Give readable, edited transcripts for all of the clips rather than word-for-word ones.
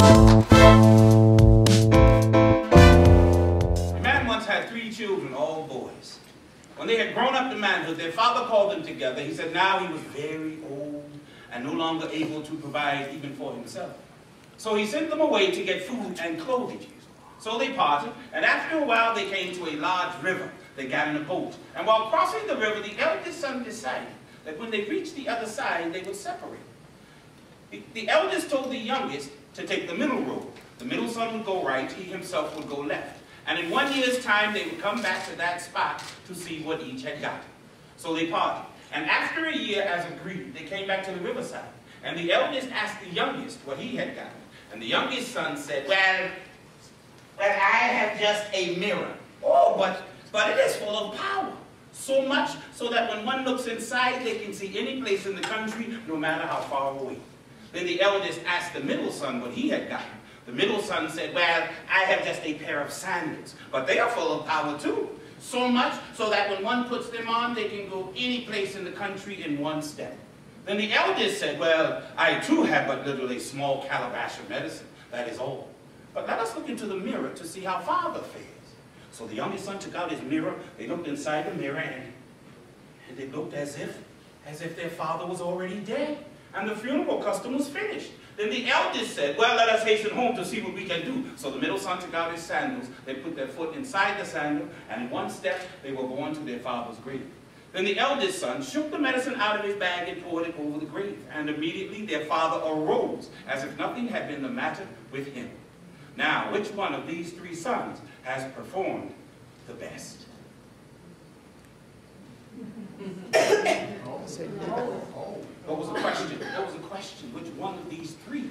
A man once had 3 children, all boys. When they had grown up to manhood, their father called them together. He said now he was very old and no longer able to provide even for himself. So he sent them away to get food and clothing. So they parted, and after a while they came to a large river. They got in a boat, and while crossing the river, the eldest son decided that when they reached the other side, they would separate. The eldest told the youngest to take the middle road. The middle son would go right, he himself would go left. And in 1 year's time, they would come back to that spot to see what each had gotten. So they parted. And after a year, as agreed, they came back to the riverside. And the eldest asked the youngest what he had gotten. And the youngest son said, well, I have just a mirror. Oh, but it is full of power. So much so that when one looks inside, they can see any place in the country, no matter how far away. Then the eldest asked the middle son what he had gotten. The middle son said, well, I have just a pair of sandals, but they are full of power too. So much so that when one puts them on, they can go any place in the country in one step. Then the eldest said, well, I too have but little a small calabash of medicine, that is all. But let us look into the mirror to see how father fares. So the youngest son took out his mirror, they looked inside the mirror, and they looked as if their father was already dead, and the funeral custom was finished. Then the eldest said, well, let us hasten home to see what we can do. So the middle son took out his sandals, they put their foot inside the sandal, and in one step, they were borne to their father's grave. Then the eldest son shook the medicine out of his bag and poured it over the grave, and immediately their father arose, as if nothing had been the matter with him. Now, which one of these 3 sons has performed the best? What was the question? What was the question? Which one of these 3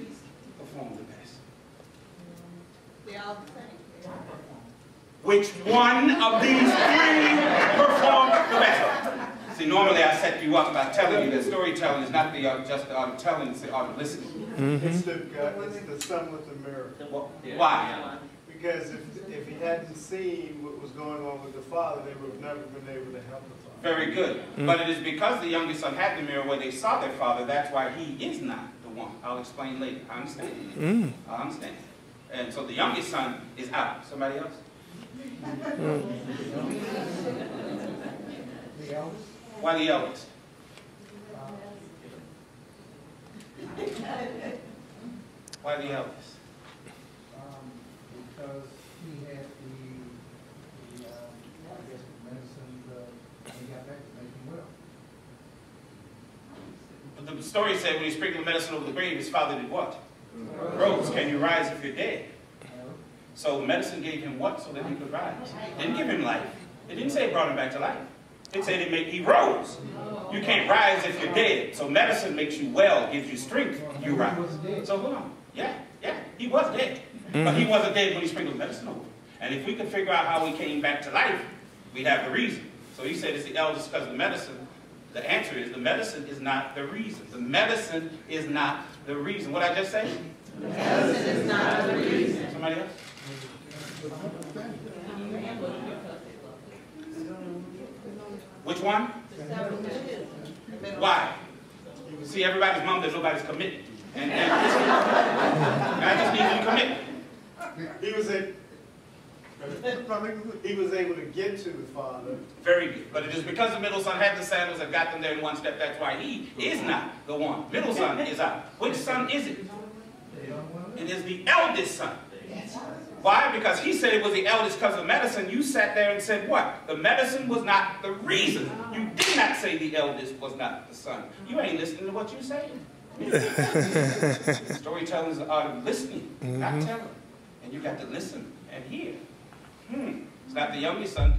performed the best? They all the same. Which one of these 3 performed the best? See, normally I set you up by telling you that storytelling is not just the art of telling, it's the art of listening. It's the son with the mirror. Why? Because if he hadn't seen what was going on with the father, they would have never been able to help the father. Very good. But it is because the youngest son had the mirror where they saw their father, that's why he is not the one. I'll explain later. I understand. I understand. And so the youngest son is out. Somebody else? The eldest? Why the eldest? Why the eldest? Because he had I guess the medicine when he got back to make him well. But the story said when he sprinkled the medicine over the grave, his father did what? Rose. Can you rise if you're dead? So the medicine gave him what so that he could rise? It didn't give him life. It didn't say it brought him back to life. It said he rose. You can't rise if you're dead. So medicine makes you well, gives you strength, you rise. So hold on. Yeah, he was dead. But he wasn't dead when he sprinkled medicine over. And if we could figure out how he came back to life, we'd have the reason. So he said it's the eldest because of the medicine. The answer is the medicine is not the reason. The medicine is not the reason. What I just say? The medicine is not the reason. Somebody else? Which one? Why? See, everybody's mom that nobody's committed. And I just need you to commit. He was able to get to the father. Very good. But it is because the middle son had the sandals and got them there in one step. That's why he is not the one. Middle son is out. Which son is it? It is the eldest son. Why? Because he said it was the eldest because of medicine. You sat there and said what? The medicine was not the reason. You did not say the eldest was not the son. You ain't listening to what you're saying. Storytelling is the art of listening, not telling. And you got to listen and hear. It's not the youngest son.